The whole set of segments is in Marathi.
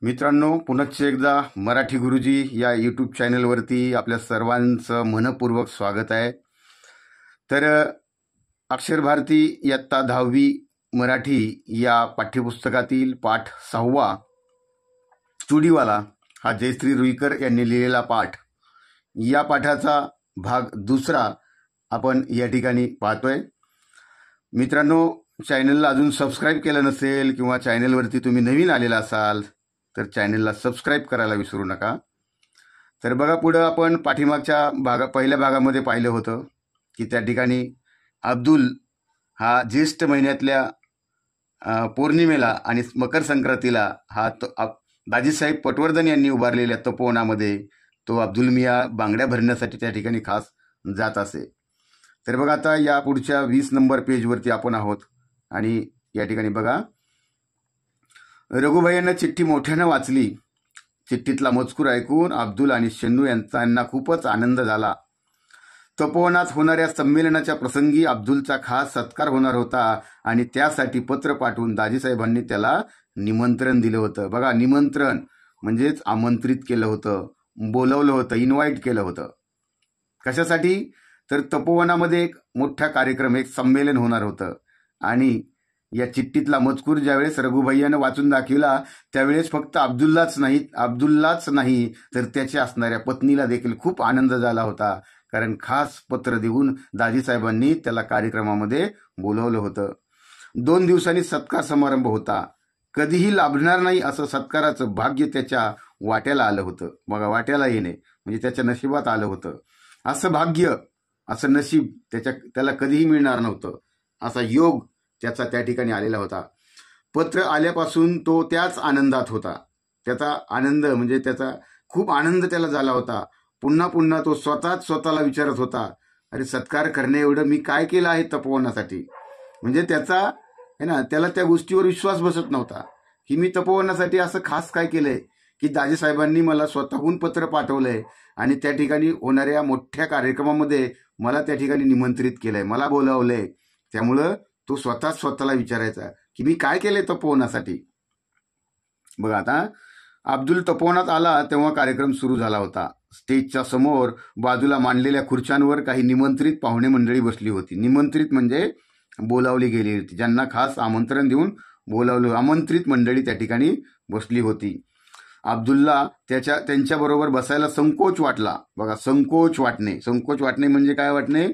मित्रांनो, पुनश्च एकदा मराठी गुरुजी या यूट्यूब चॅनलवरती आपल्या सर्वांचं मनपूर्वक स्वागत आहे. तर अक्षर भारती इयत्ता 10वी मराठी या पाठ्यपुस्तकातील पाठ 6वा चुडीवाला हा जयश्री रुईकर यांनी लिहिलेला पाठ, या पाठाचा भाग 2 आपण या ठिकाणी पाहतोय. मित्रांनो, चॅनलला अजून सबस्क्राईब केलं नसेल किंवा चॅनलवरती तुम्ही नवीन आलेला असाल तर चॅनलला सबस्क्राईब करायला विसरू नका. तर बघा, पुढं आपण पाठीमागच्या पहिल्या भागामध्ये पाहिलं होतं की त्या ठिकाणी अब्दुल हा ज्येष्ठ महिन्यातल्या पौर्णिमेला आणि मकर संक्रांतीला हा दाजीसाहेब पटवर्धन यांनी उभारलेल्या तपोवनामध्ये तो अब्दुल मिया बांगड्या भरण्यासाठी त्या ठिकाणी खास जात असे. तर बघा, आता या पुढच्या 20 नंबर पेजवरती आपण आहोत आणि या ठिकाणी बघा, रघुभाईंना चिठ्ठी मोठ्यानं वाचली. चिठ्ठीतला मजकूर ऐकून अब्दुल आणि शन्नू यांना खूपच आनंद झाला. तपोवनात होणाऱ्या संमेलनाच्या प्रसंगी अब्दुलचा खास सत्कार होणार होता आणि त्यासाठी पत्र पाठवून दाजीसाहेबांनी त्याला निमंत्रण दिलं होतं. बघा, निमंत्रण म्हणजेच आमंत्रित केलं होतं, बोलवलं होतं, इन्व्हाइट केलं होतं. कशासाठी? तर तपोवनामध्ये एक मोठा कार्यक्रम, एक संमेलन होणार होतं आणि या चिठ्ठीतला मजकूर ज्यावेळेस रघुभाईयानं वाचून दाखविला त्यावेळेस फक्त अब्दुल्लाच नाही तर त्याच्या असणाऱ्या पत्नीला देखील खूप आनंद झाला होता, कारण खास पत्र देऊन दाजीसाहेबांनी त्याला कार्यक्रमामध्ये बोलवलं होतं. 2 दिवसांनी सत्कार समारंभ होता. कधीही लाभणार नाही असं सत्काराचं भाग्य त्याच्या वाट्याला आलं होतं. बघा, वाट्याला येणे म्हणजे त्याच्या नशिबात आलं होतं. असं भाग्य, असं नशीब त्याला कधीही मिळणार नव्हतं. असा योग त्याचा त्या ठिकाणी आलेला होता. पत्र आल्यापासून तो त्याच आनंदात होता. त्याचा आनंद म्हणजे त्याचा खूप आनंद त्याला झाला होता. पुन्हा पुन्हा तो स्वतःला विचारत होता, अरे सत्कार करणे एवढं मी काय केलं आहे तपोवनासाठी. म्हणजे त्याला त्या गोष्टीवर विश्वास बसत नव्हता की मी तपोवनासाठी असं खास काय केलंय की दाजीसाहेबांनी मला स्वतःहून पत्र पाठवलंय आणि त्या ठिकाणी होणाऱ्या मोठ्या कार्यक्रमामध्ये मला त्या ठिकाणी निमंत्रित केलंय, मला बोलावलंय. त्यामुळं तो स्वतःला विचारायचा की मी काय केलंय तपोवनासाठी. बघा, आता अब्दुल तपोवनात आला तेव्हा कार्यक्रम सुरू झाला होता. स्टेजच्या समोर बाजूला मांडलेल्या खुर्च्यांवर काही निमंत्रित पाहुणे मंडळी बसली होती. निमंत्रित म्हणजे बोलावली गेली होती, ज्यांना खास आमंत्रण देऊन बोलावलं, आमंत्रित मंडळी त्या ठिकाणी बसली होती. अब्दुलला त्यांच्याबरोबर बसायला संकोच वाटला. बघा, संकोच वाटणे म्हणजे काय वाटणे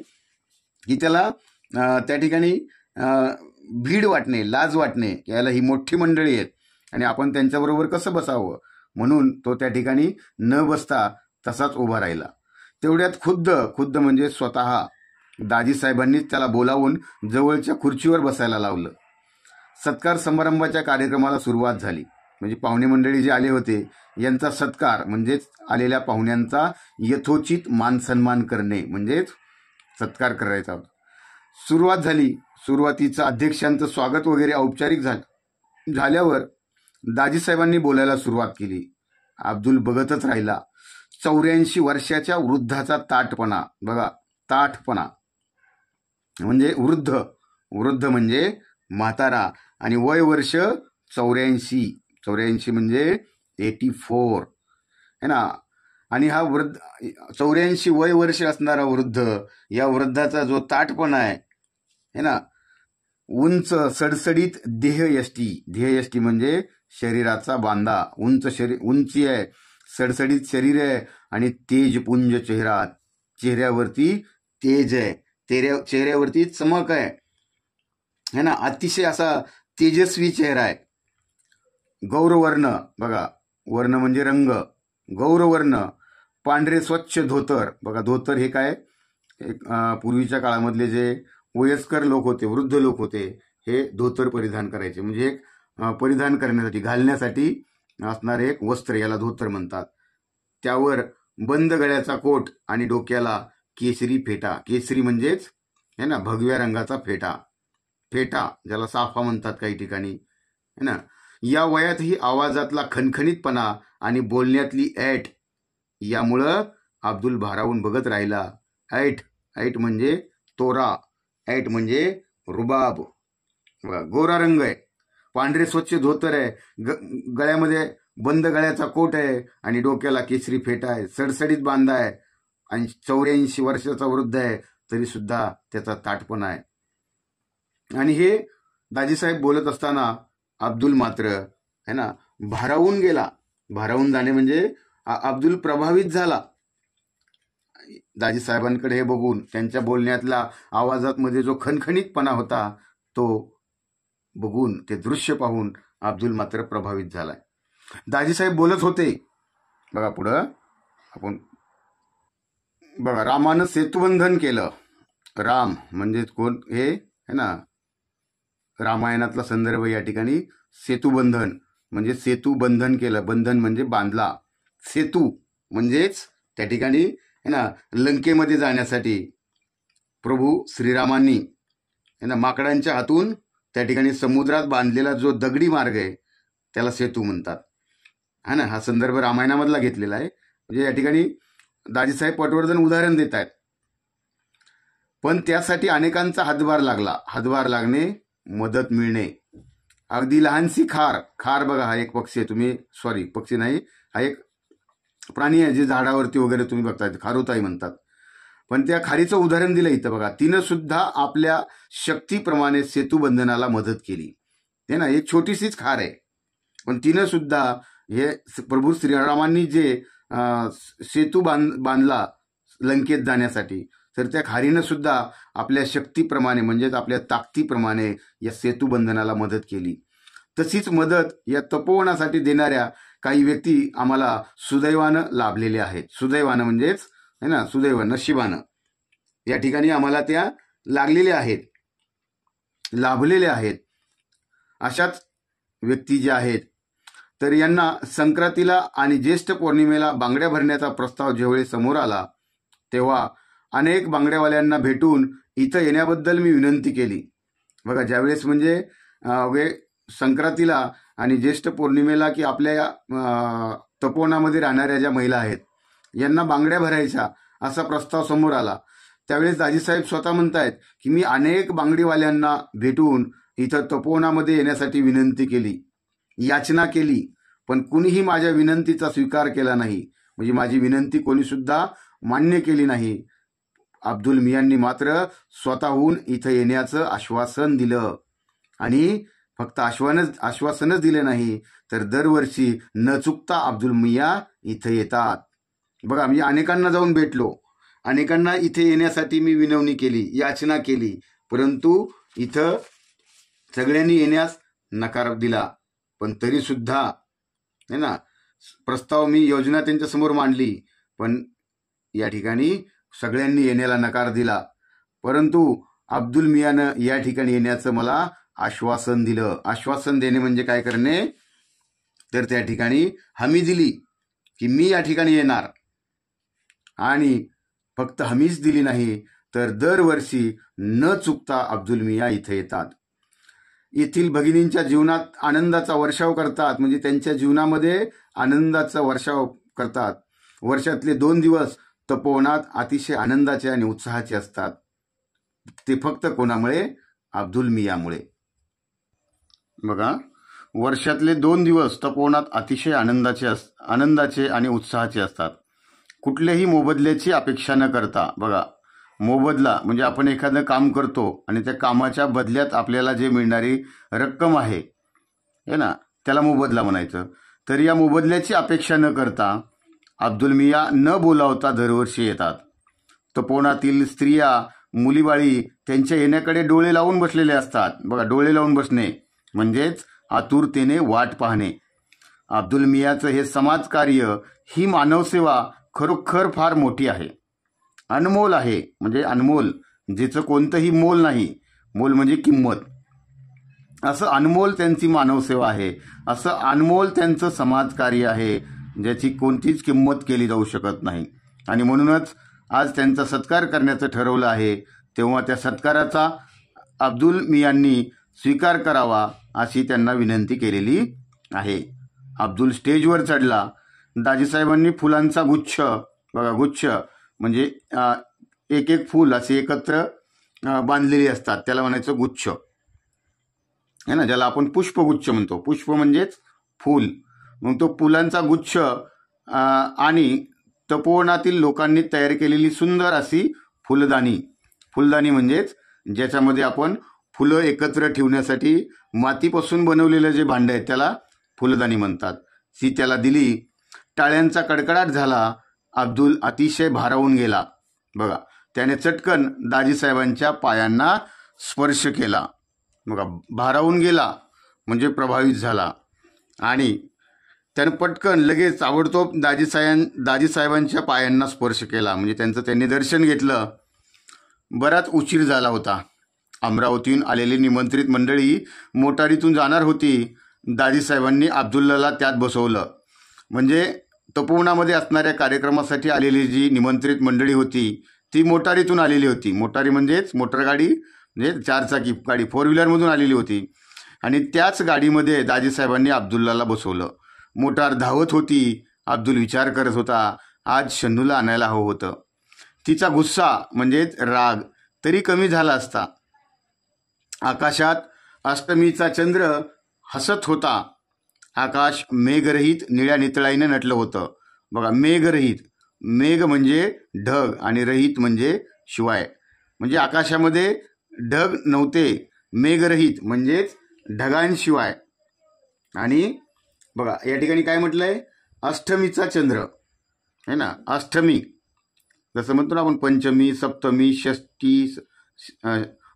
की त्याला त्या ठिकाणी भीड वाटणे, लाज वाटणे, याला ही मोठी मंडळी आहेत आणि आपण त्यांच्याबरोबर कसं बसावं, म्हणून तो त्या ठिकाणी न बसता तसाच उभा राहिला. तेवढ्यात खुद्द म्हणजे स्वतः दाजीसाहेबांनीच त्याला बोलावून जवळच्या खुर्चीवर बसायला लावलं. सत्कार समारंभाच्या कार्यक्रमाला सुरुवात झाली. म्हणजे पाहुणे मंडळी जे आले होते यांचा सत्कार म्हणजेच आलेल्या पाहुण्यांचा यथोचित मान सन्मान करणे म्हणजेच सत्कार करायचा होता. सुरुवात झाली. सुरुवातीचं अध्यक्षांचं स्वागत वगैरे औपचारिक झाल्यावर दाजीसाहेबांनी बोलायला सुरुवात केली. अब्दुल बघतच राहिला. 84 वर्षाच्या वृद्धाचा ताठपणा. बघा, ताठपणा म्हणजे वृद्ध म्हणजे म्हातारा आणि वय वर्ष 84 म्हणजे 84 है ना. आणि हा 84 वय वर्ष असणारा वृद्ध, या वृद्धाचा जो ताठपणा आहे ना, उंच सडसडीत देहयष्टी म्हणजे शरीराचा बांधा, उंची आहे, सडसडीत शरीर आहे आणि तेजपुंज चेहरा, चेहऱ्यावरती तेज आहे, चेहऱ्यावरती चमक आहे ना, अतिशय असा तेजस्वी चेहरा आहे. गौरवर्ण, बघा, वर्ण म्हणजे रंग, गौरवर्ण, पांढरे स्वच्छ धोतर. बघा, धोतर हे काय, पूर्वीच्या काळामधले जे वयस्कर लोक होते, वृद्ध लोक होते, हे धोतर परिधान करायचे. म्हणजे एक परिधान करण्यासाठी, घालण्यासाठी असणारे एक वस्त्र, याला धोतर म्हणतात. त्यावर बंद गळ्याचा कोट आणि डोक्याला केसरी फेटा. केसरी म्हणजेच है ना भगव्या रंगाचा फेटा ज्याला साफा म्हणतात काही ठिकाणी है ना. या वयातही आवाजातला खणखणीतपणा आणि बोलण्यातली ऐट यामुळं अब्दुल भारावून बघत राहिला. ऐट म्हणजे तोरा, ऐट म्हणजे रुबाब. गोरा रंग आहे, पांढरे स्वच्छ धोतर आहे, गळ्यामध्ये बंद गळ्याचा कोट आहे आणि डोक्याला केसरी फेटा आहे, सडसडीत बांधा आहे आणि 84 वर्षाचा वृद्ध आहे, तरी सुद्धा त्याचा ताठपणा आहे. आणि हे दाजीसाहेब बोलत असताना अब्दुल मात्र है ना भारावून गेला. भारावून जाणे म्हणजे अब्दुल प्रभावित झाला. दाजीसाहेबांकडे हे बघून, त्यांच्या बोलण्यातला आवाजामध्ये जो खणखणीतपणा होता तो बघून, ते दृश्य पाहून अब्दुल मात्र प्रभावित झालाय. दाजीसाहेब बोलत होते. बघा पुढं आपण बघा, रामानं सेतुबंधन केलं. राम म्हणजे कोण हे है ना, रामायणातला संदर्भ या ठिकाणी सेतुबंधन म्हणजे सेतुबंधन केलं. बंधन म्हणजे बांधला, सेतू म्हणजेच त्या ठिकाणी है ना लंकेमध्ये जाण्यासाठी प्रभू श्रीरामांनी है ना माकडांच्या हातून त्या ठिकाणी समुद्रात बांधलेला जो दगडी मार्ग आहे त्याला सेतू म्हणतात. है ना, हा संदर्भ रामायणामधला घेतलेला आहे. म्हणजे या ठिकाणी दाजीसाहेब पटवर्धन उदाहरण देत आहेत. पण त्यासाठी अनेकांचा हातभार लागला. हातभार लागणे, मदत मिळणे. अगदी लहानशी खार, खार बघा हा एक पक्षी आहे, तुम्ही सॉरी पक्षी नाही, हा एक प्राणी आहे जे झाडावरती वगैरे तुम्ही बघताय, खारुताई म्हणतात. पण त्या खारीचं उदाहरण दिलं इथं बघा. तिनं सुद्धा आपल्या शक्तीप्रमाणे सेतुबंधनाला मदत केली. हे ना, एक छोटीशीच खार आहे, पण तिनं सुद्धा हे प्रभू श्रीरामांनी जे सेतू बांधला लंकेत जाण्यासाठी, तर त्या खारीनं सुद्धा आपल्या शक्तीप्रमाणे म्हणजेच आपल्या ताकदीप्रमाणे या सेतुबंधनाला मदत केली. तशीच मदत या तपोवनासाठी देणाऱ्या काही व्यक्ती आम्हाला सुदैवानं लाभलेल्या आहेत. सुदैवानं म्हणजेच है ना, सुदैव नशिबानं या ठिकाणी आम्हाला त्या लागलेल्या आहेत, लाभलेल्या आहेत. अशाच व्यक्ती ज्या आहेत, तर यांना संक्रांतीला आणि ज्येष्ठ पौर्णिमेला बांगड्या भरण्याचा प्रस्ताव ज्यावेळी समोर आला, तेव्हा अनेक बांगड्यावाल्यांना भेटून इथं येण्याबद्दल मी विनंती केली. बघा, ज्यावेळेस म्हणजे संक्रांतीला आणि ज्येष्ठ पौर्णिमेला की आपल्या तपोवनामध्ये राहणाऱ्या ज्या महिला आहेत यांना बांगड्या भरायच्या असा प्रस्ताव समोर आला, त्यावेळेस दाजीसाहेब स्वतः म्हणतायत की मी अनेक बांगडीवाल्यांना भेटून इथं तपोवनामध्ये येण्यासाठी विनंती केली, याचना केली, पण कुणीही माझ्या विनंतीचा स्वीकार केला नाही. म्हणजे माझी विनंती कोणी सुद्धा मान्य केली नाही. अब्दुल मियांनी मात्र स्वतःहून इथं येण्याचं आश्वासन दिलं. आणि फक्त आश्वासनच दिले नाही, तर दरवर्षी न चुकता अब्दुल मियां इथं येतात. बघा, मी अनेकांना जाऊन भेटलो, अनेकांना इथे येण्यासाठी मी विनवणी केली, याचना केली, परंतु इथं सगळ्यांनी येण्यास नकार दिला. पण तरी सुद्धा है ना प्रस्ताव, मी योजना त्यांच्या समोर मांडली, पण या ठिकाणी सगळ्यांनी येण्याला नकार दिला. परंतु अब्दुल मियानं या ठिकाणी येण्याचं मला आश्वासन दिलं. आश्वासन देणे म्हणजे काय करणे, तर त्या ठिकाणी हमी दिली की मी या ठिकाणी येणार. आणि फक्त हमीच दिली नाही, तर दरवर्षी न चुकता अब्दुल मियां इथे येतात. येथील भगिनींच्या जीवनात आनंदाचा वर्षाव करतात. म्हणजे त्यांच्या जीवनामध्ये आनंदाचा वर्षाव करतात. वर्षातले 2 दिवस तपोवनात अतिशय आनंदाचे आणि उत्साहाचे असतात. ते फक्त कोणामुळे? अब्दुल मियामुळे. बघा, वर्षातले 2 दिवस तपोवनात अतिशय आनंदाचे आणि उत्साहाचे असतात. कुठल्याही मोबदल्याची अपेक्षा न करता. बघा, मोबदला म्हणजे आपण एखादं काम करतो आणि त्या कामाच्या बदल्यात आपल्याला जे मिळणारी रक्कम आहे ना, त्याला मोबदला म्हणायचं. तर या मोबदल्याची अपेक्षा न करता अब्दुल मियां न बोलावता दरवर्षी येतात. तपोवनातील स्त्रिया, मुलीबाळी त्यांच्या येण्याकडे डोळे लावून बसलेले असतात. बघा, डोळे लावून बसणे म्हणजेच आतुरतेने वाट पाहणे. अब्दुल मियाचं हे समाजकार्य, ही मानवसेवा खरोखर फार मोठी आहे, अनमोल आहे. म्हणजे अनमोल, जिचं कोणतंही मोल नाही. मोल म्हणजे किंमत. असं अनमोल त्यांची मानवसेवा आहे, असं अनमोल त्यांचं समाजकार्य आहे, ज्याची कोणतीच किंमत केली जाऊ शकत नाही. आणि म्हणूनच आज त्यांचा सत्कार करण्याचं ठरवलं आहे. तेव्हा त्या सत्काराचा अब्दुल मियांनी स्वीकार करावा अशी त्यांना विनंती केलेली आहे. अब्दुल स्टेजवर चढला. दाजीसाहेबांनी फुलांचा गुच्छ, बघा गुच्छ म्हणजे एक एक फूल असे एकत्र बांधलेली असतात, त्याला म्हणायचं गुच्छ है ना, ज्याला आपण पुष्पगुच्छ म्हणतो. पुष्प म्हणजेच फूल. मग तो फुलांचा गुच्छ आणि तपोवनातील लोकांनी तयार केलेली सुंदर अशी फुलदाणी. फुलदाणी म्हणजेच ज्याच्यामध्ये आपण फुलं एकत्र ठेवण्यासाठी मातीपासून बनवलेलं जे भांडं आहे त्याला फुलदाणी म्हणतात. ती त्याला दिली. टाळ्यांचा कडकडाट झाला. अब्दुल अतिशय भारावून गेला. बघा, त्याने चटकन दाजीसाहेबांच्या पायांना स्पर्श केला. बघा, भारावून गेला म्हणजे प्रभावित झाला आणि त्यानं पटकन लगेच ताबडतोब दाजीसाहेबांच्या पायांना स्पर्श केला, म्हणजे त्यांचं त्यांनी दर्शन घेतलं. बराच उशीर झाला होता. अमरावतीहून आलेली निमंत्रित मंडळी मोटारीतून जाणार होती. दाजीसाहेबांनी अब्दुल्लाला त्यात बसवलं. म्हणजे तपोवनामध्ये असणाऱ्या कार्यक्रमासाठी आलेली जी निमंत्रित मंडळी होती ती मोटारीतून आलेली होती. मोटारी म्हणजेच मोटरगाडी, म्हणजे चारचाकी गाडी, 4 व्हीलरमधून आलेली होती आणि त्याच गाडीमध्ये दाजीसाहेबांनी अब्दुल्लाला बसवलं. मोटार धावत होती. अब्दुल विचार करत होता, आज शन्नूला आणायला हवं होतं. तिचा गुस्सा म्हणजेच राग तरी कमी झाला असता. आकाशात अष्टमीचा चंद्र हसत होता. आकाश मेघरहित निळ्या नितळाईने नटलं होतं. बघा, मेघरहित, मेघ म्हणजे ढग आणि रहित म्हणजे शिवाय, म्हणजे आकाशामध्ये ढग नव्हते. मेघरहित म्हणजेच ढगांशिवाय. आणि बघा या ठिकाणी काय म्हटलंय, अष्टमीचा चंद्र है ना. अष्टमी जसं म्हणतो ना आपण पंचमी, सप्तमी, षष्टी,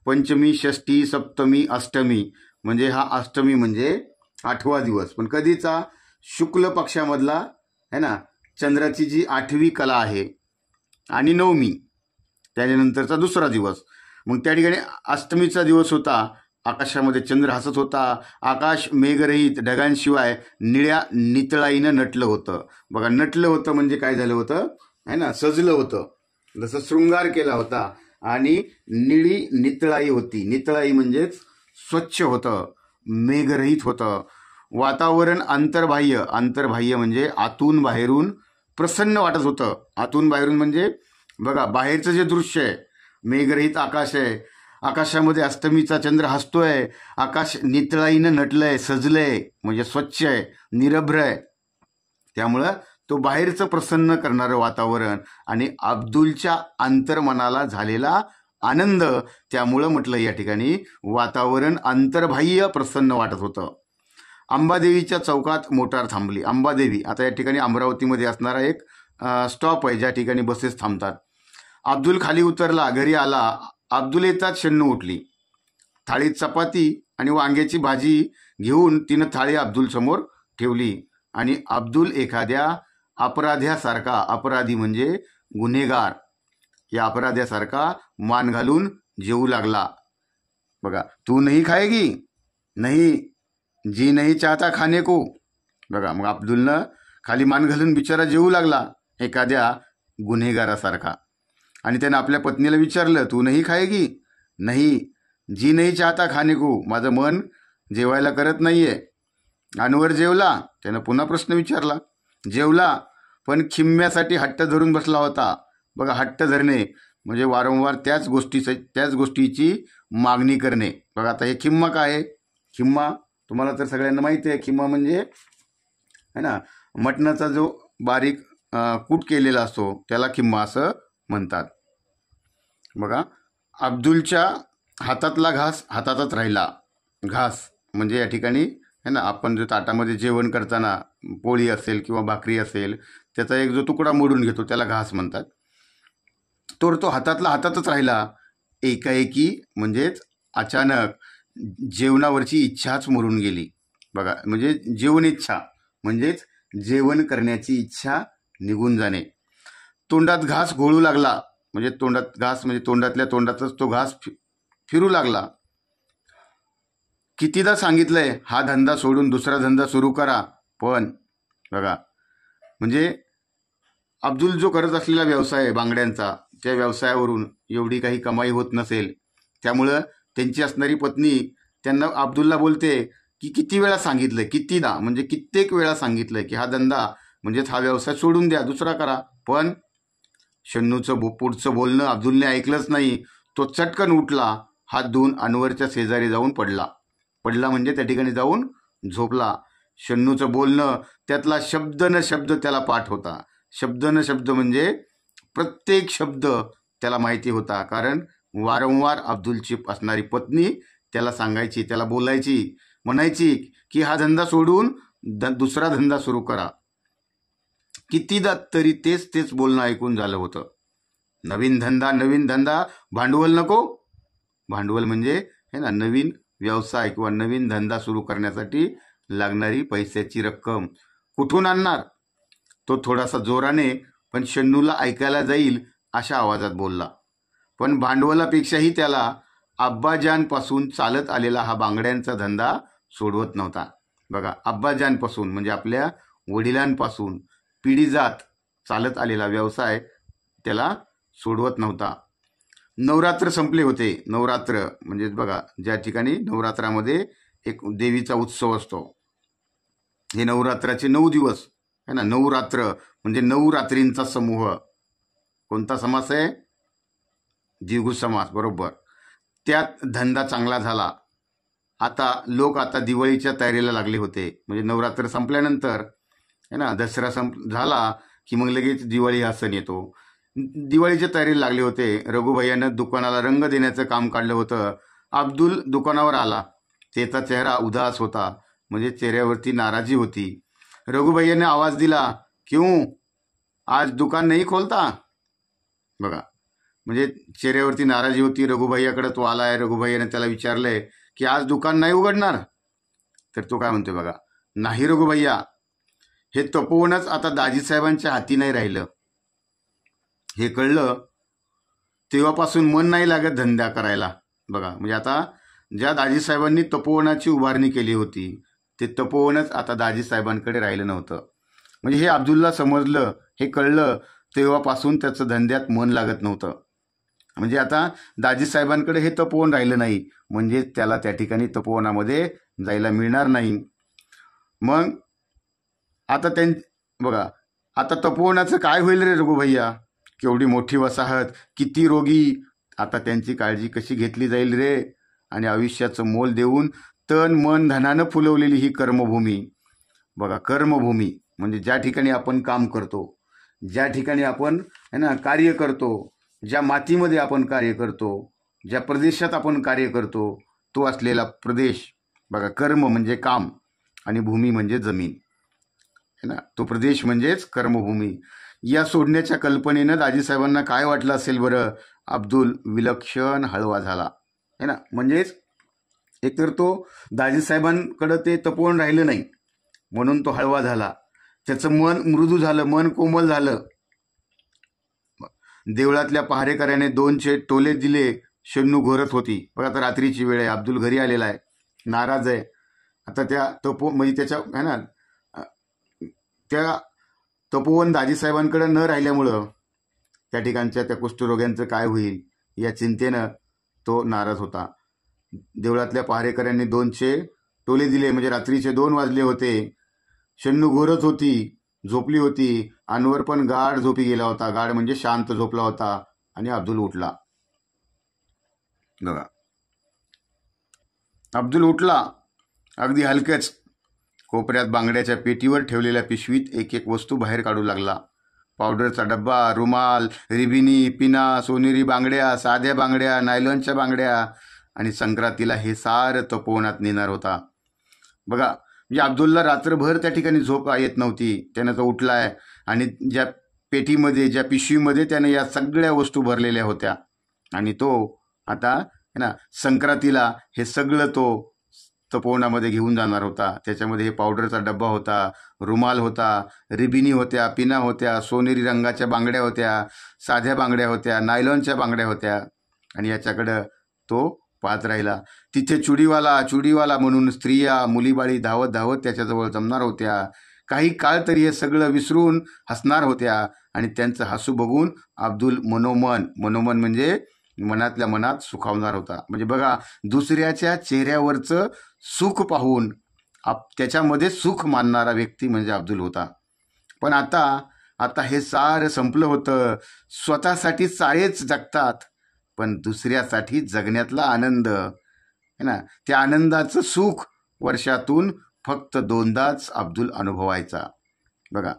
पंचमी, षष्टी, सप्तमी, अष्टमी, म्हणजे हा अष्टमी म्हणजे 8वा दिवस. पण कधीचा, शुक्ल पक्षामधला है ना, चंद्राची जी 8वी कला आहे. आणि नवमी त्याच्यानंतरचा दुसरा दिवस. मग त्या ठिकाणी अष्टमीचा दिवस होता. आकाशामध्ये चंद्र हसत होता. आकाश मेघरहित ढगांशिवाय निळ्या नितळाईनं नटलं होतं. बघा, नटलं होतं म्हणजे काय झालं होतं है ना, सजलं होतं, जसं शृंगार केला होता. आणि निळी नितळाई होती. नितळाई म्हणजेच स्वच्छ होतं, मेघरहित होतं. वातावरण अंतर्बाह्य, अंतर्बाह्य म्हणजे आतून बाहेरून प्रसन्न वाटत होतं. आतून बाहेरून म्हणजे बघा बाहेरचं जे दृश्य आहे, मेघरहित आकाश आहे, आकाशामध्ये अष्टमीचा चंद्र हसतोय, आकाश नितळाईनं नटलंय, सजलंय, म्हणजे स्वच्छ आहे, निरभ्र आहे. त्यामुळं तो बाहेरचं प्रसन्न करणारं वातावरण आणि अब्दुलच्या अंतर्मनाला झालेला आनंद, त्यामुळं म्हटलं या ठिकाणी वातावरण अंतर्बाह्य प्रसन्न वाटत होतं. अंबादेवीच्या चौकात मोटार थांबली. अंबादेवी आता या ठिकाणी अमरावतीमध्ये असणारा एक स्टॉप आहे ज्या ठिकाणी बसेस थांबतात. अब्दुल खाली उतरला, घरी आला. अब्दुल येताच शन्नू उठली. थाळीत चपाती आणि वांग्याची भाजी घेऊन तिनं थाळी अब्दुल समोर ठेवली आणि अब्दुल एखाद्या अपराध्यासारखा, अपराधी म्हणजे गुन्हेगार, या अपराध्यासारखा मान घालून जेवू लागला. बघा, तू नहीं खाएगी, नहीं, जी नहीं चाहता खाने को. बघा, मग अब्दुलनं खाली मान घालून बिचारा जेवू लागला एखाद्या गुन्हेगारासारखा. आणि त्यानं आपल्या पत्नीला विचारलं, तू नहीं खाएगी, नहीं, जी नहीं चाहता खाने को, माझं मन जेवायला करत नाहीये. अनवर जेवला. त्यानं पुन्हा प्रश्न विचारला. जेवला, पण खिम्म्यासाठी हट्ट धरून बसला होता. बघा, हट्ट धरणे म्हणजे वारंवार त्याच गोष्टीची मागणी करणे. बघा, आता हे खिम्मा काय आहे? खिम्मा तुम्हाला तर सगळ्यांना माहिती आहे. खिम्मा म्हणजे है ना, मटणाचा जो बारीक कूट केलेला असतो त्याला खिम्मा असं म्हणतात. बघा, अब्दुलच्या हातातला घास हातातच राहिला. घास म्हणजे या ठिकाणी है ना, आपण जो ताटामध्ये जेवण करताना पोळी असेल किंवा भाकरी असेल त्याचा एक जो तुकडा मोडून घेतो त्याला घास म्हणतात. तो हातातला हातातच राहिला. एकाएकी म्हणजेच अचानक जेवणावरची इच्छाच मरून गेली. बघा, म्हणजे जेवण इच्छा म्हणजेच जेवण करण्याची इच्छा निघून जाणे. तोंडात घास घोळू लागला. म्हणजे तोंडात घास म्हणजे तोंडातल्या तोंडातच तो घास फिरू लागला. कितीदा सांगितलंय हा धंदा सोडून दुसरा धंदा सुरू करा, पण बघा म्हणजे अब्दुल जो करत असलेला व्यवसाय आहे बांगड्यांचा, त्या व्यवसायावरून एवढी काही कमाई होत नसेल. त्यामुळं त्यांची असणारी पत्नी त्यांना अब्दुलला बोलते की किती वेळा सांगितलंय, कितीदा म्हणजे कित्येक वेळा सांगितलंय की हा धंदा म्हणजेच हा व्यवसाय सोडून द्या, दुसरा करा. पण शन्नूचं पुढचं बोलणं अब्दुलने ऐकलंच नाही. तो चटकन उठला, हात धुवून अनवरच्या शेजारी जाऊन पडला. म्हणजे त्या ठिकाणी जाऊन झोपला. शन्नूचं बोलणं, त्यातला शब्द न शब्द त्याला पाठ होता. शब्द न शब्द म्हणजे प्रत्येक शब्द त्याला माहिती होता, कारण वारंवार अब्दुलची असणारी पत्नी त्याला सांगायची, त्याला बोलायची, म्हणायची की हा धंदा सोडून दुसरा धंदा सुरू करा. कितीदा तरी तेच तेच बोलणं ऐकून झालं होतं. नवीन धंदा, भांडवल नको. भांडवल म्हणजे है ना, नवीन व्यवसाय किंवा नवीन धंदा सुरू करण्यासाठी लागणारी पैशाची रक्कम कुठून आणणार. तो थोडासा जोराने पण शन्नूला ऐकायला जाईल अशा आवाजात बोलला. पण भांडवलापेक्षाही त्याला अब्बाजानपासून चालत आलेला हा बांगड्यांचा धंदा सोडवत नव्हता. बघा, अब्बाजानपासून म्हणजे आपल्या वडिलांपासून पिढीजात चालत आलेला व्यवसाय त्याला सोडवत नव्हता. नवरात्र संपले होते. नवरात्र म्हणजे बघा, ज्या ठिकाणी नवरात्रामध्ये एक देवीचा उत्सव असतो. हे नवरात्राचे 9 दिवस है ना. नवरात्र म्हणजे 9 रात्रींचा समूह. कोणता समास आहे? द्विगु समास, बरोबर. त्यात धंदा चांगला झाला. आता लोक दिवाळीच्या तयारीला लागले होते. म्हणजे नवरात्र संपल्यानंतर है ना, दसरा झाला की मग लगेच दिवाळी हा सण येतो. दिवाळीच्या तयारीला लागले होते. रघुभैयानं दुकानाला रंग देण्याचं काम काढलं होतं. अब्दुल दुकानावर आला. त्याचा चेहरा उदास होता, म्हणजे चेहऱ्यावरती नाराजी होती. रघुभैयाने आवाज दिला, क्यों आज दुकान नाही खोलता. बघा, म्हणजे चेहऱ्यावरती नाराजी होती. रघुभैयाकडे तो आलाय. रघुभैयाने त्याला विचारलंय की आज दुकान नाही उघडणार. तर तो काय म्हणतोय बघा, नाही रघुभैया, हे तपोवनच आता दाजीसाहेबांच्या हाती नाही राहिलं. हे कळलं तेव्हापासून मन नाही लागत धंदा करायला. बघा, म्हणजे आता ज्या दाजीसाहेबांनी तपोवनाची उभारणी केली होती ते तपोवनच आता दाजीसाहेबांकडे राहिलं नव्हतं. म्हणजे हे अब्दुलला समजलं, हे कळलं तेव्हापासून त्याचं धंद्यात मन लागत नव्हतं. म्हणजे आता दाजीसाहेबांकडे हे तपोवन राहिलं नाही, म्हणजे त्याला त्या ठिकाणी तपोवनामध्ये जायला मिळणार नाही. मग आता बघा, आता तपोवनाचं काय होईल रे रघुभैया? केवढी मोठी वसाहत, किती रोगी, आता त्यांची काळजी कशी घेतली जाईल रे? आणि आयुष्याचं मोल देऊन तन मन धनानं फुलवलेली ही कर्मभूमी. बघा, कर्मभूमी म्हणजे ज्या ठिकाणी आपण काम करतो, ज्या ठिकाणी आपण है ना कार्य करतो, ज्या मातीमध्ये आपण कार्य करतो, ज्या प्रदेशात आपण कार्य करतो, तो असलेला प्रदेश. बघा, कर्म म्हणजे काम आणि भूमी म्हणजे जमीन है ना. तो प्रदेश म्हणजेच कर्मभूमी. या सोडण्याच्या कल्पनेनं दाजीसाहेबांना काय वाटलं असेल बरं? अब्दुल विलक्षण हळवा झाला है ना. म्हणजेच एकतर तो दाजीसाहेबांकडं ते तपोवन राहिलं नाही म्हणून तो हळवा झाला. त्याचं मन मृदू झालं, मन कोमल झालं. देवळातल्या पहारेकऱ्याने 2 टोले दिले. शन्नू घोरत होती. बघा, आता रात्रीची वेळ आहे. अब्दुल घरी आलेला आहे, नाराज आहे. आता त्या म्हणजे त्याच्या है ना, त्या तपोवन दाजीसाहेबांकडे न राहिल्यामुळं त्या ठिकाणच्या त्या कुष्ठरोग्यांचं काय होईल या चिंतेनं तो नाराज होता. देवळातल्या पहारेकऱ्यांनी 200 टोले दिले, म्हणजे रात्रीचे 2 वाजले होते. शन्नू घोरत होती, झोपली होती. अनवर पण गाढ झोपी गेला होता. गाढ म्हणजे शांत झोपला होता. आणि अब्दुल उठला. बघा, अब्दुल उठला अगदी हलकेच. कोपऱ्यात बांगड्याच्या पेटीवर ठेवलेल्या पिशवीत एक एक वस्तू बाहेर काढू लागला. पावडरचा डब्बा, रुमाल, रिबिनी, पिना, सोनेरी बांगड्या, साध्या बांगड्या, नायलॉनच्या बांगड्या, आणि संक्रांतीला हे सारं तपोवनात नेणार होता. बघा, म्हणजे अब्दुलला रात्रभर त्या ठिकाणी झोप येत नव्हती. त्यानं तो उठलाय आणि ज्या पेटीमध्ये, ज्या पिशवीमध्ये त्याने या सगळ्या वस्तू भरलेल्या होत्या आणि तो आता है ना संक्रांतीला हे सगळं तो तपोवनामध्ये घेऊन जाणार होता. त्याच्यामध्ये हे पावडरचा डब्बा होता, रुमाल होता, रिबिनी होत्या, पिना होत्या, सोनेरी रंगाच्या बांगड्या होत्या, साध्या बांगड्या होत्या, नायलॉनच्या बांगड्या होत्या. आणि याच्याकडं तो पाहत राहिला. तिथे चुडीवाला म्हणून स्त्रिया, मुलीबाळी धावत धावत त्याच्याजवळ जमणार होत्या. काही काळ तरी हे सगळं विसरून हसणार होत्या. आणि त्यांचं हसू बघून अब्दुल मनोमन म्हणजे मनातल्या मनात सुखावणार होता. म्हणजे बघा, दुसऱ्याच्या चेहऱ्यावरचं सुख पाहून त्याच्यामध्ये सुख मानणारा व्यक्ती म्हणजे अब्दुल होता. पण आता हे सारं संपलं होतं. स्वतःसाठी सारेच जगतात, पण दुसऱ्यासाठी जगण्यातला आनंद है ना, त्या आनंदाचं सुख वर्षातून फक्त दोनदाच अब्दुल अनुभवायचा. बघा,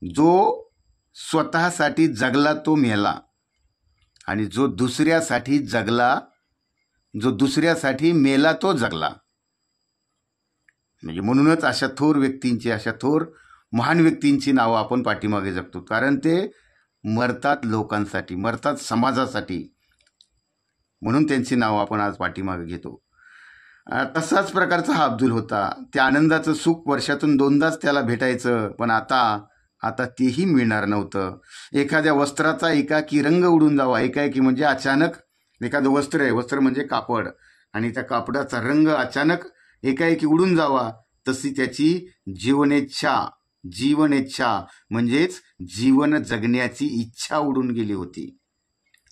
जो स्वतःसाठी जगला तो मेला आणि जो दुसऱ्यासाठी मेला तो जगला. म्हणजे म्हणूनच अशा थोर व्यक्तींची, अशा थोर महान व्यक्तींची नावं आपण पाठीमागे जगतो, कारण ते मरतात लोकांसाठी, मरतात समाजासाठी, म्हणून त्यांची नावं आपण आज पाठीमागे घेतो. तसाच प्रकारचा हा अब्दुल होता. त्या आनंदाचं सुख वर्षातून दोनदाच त्याला भेटायचं, पण आता तेही मिळणार नव्हतं. एखाद्या वस्त्राचा एकाकी रंग उडून जावा, एकाएकी म्हणजे अचानक एखादं वस्त्र आहे, वस्त्र म्हणजे कापड, आणि त्या कापडाचा रंग अचानक एकाएकी उडून जावा, तशी त्याची जीवनेच्छा म्हणजेच जीवन जगण्याची इच्छा उडून गेली होती.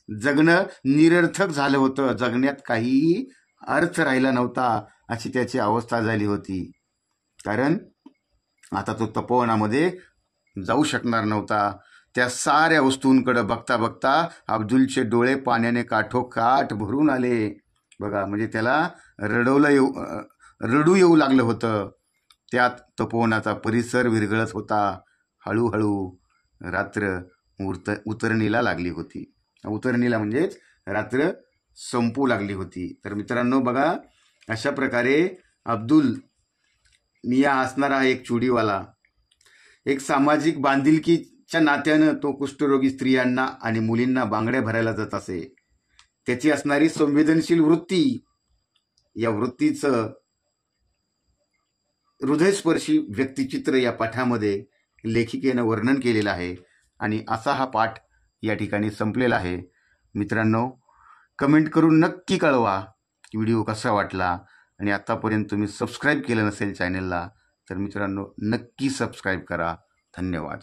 जगणं निरर्थक झालं होतं, जगण्यात काहीही अर्थ राहिला नव्हता, अशी त्याची अवस्था झाली होती. कारण आता तो तपोवनामध्ये जाऊ शकणार नव्हता. त्या साऱ्या वस्तूंकडे बघता बघता अब्दुलचे डोळे पाण्याने काठोकाठ भरून आले. बघा, म्हणजे त्याला रडू येऊ लागलं होतं. त्यात तपोवनाचा परिसर विरघळत होता. हळूहळू रात्र उतरणीला लागली होती. उतरणीला म्हणजेच रात्र संपू लागली होती. तर मित्रांनो, बघा, अशा प्रकारे अब्दुल मिया असणारा एक चुडीवाला, एक सामाजिक बांधिलकीच्या नात्यानं तो कुष्ठरोगी स्त्रियांना आणि मुलींना बांगड्या भरायला जात असे. त्याची असणारी संवेदनशील वृत्ती, या वृत्तीचं हृदयस्पर्शी व्यक्तिचित्र या पाठामध्ये लेखिकेनं वर्णन केलेलं आहे. आणि असा हा पाठ या ठिकाणी संपलेला आहे. मित्रांनो, कमेंट करून नक्की कळवा की व्हिडिओ कसा वाटला. आणि आतापर्यंत तुम्ही सबस्क्राईब केलं नसेल चॅनलला, तर मित्रांनो नक्की सबस्क्राईब करा. धन्यवाद.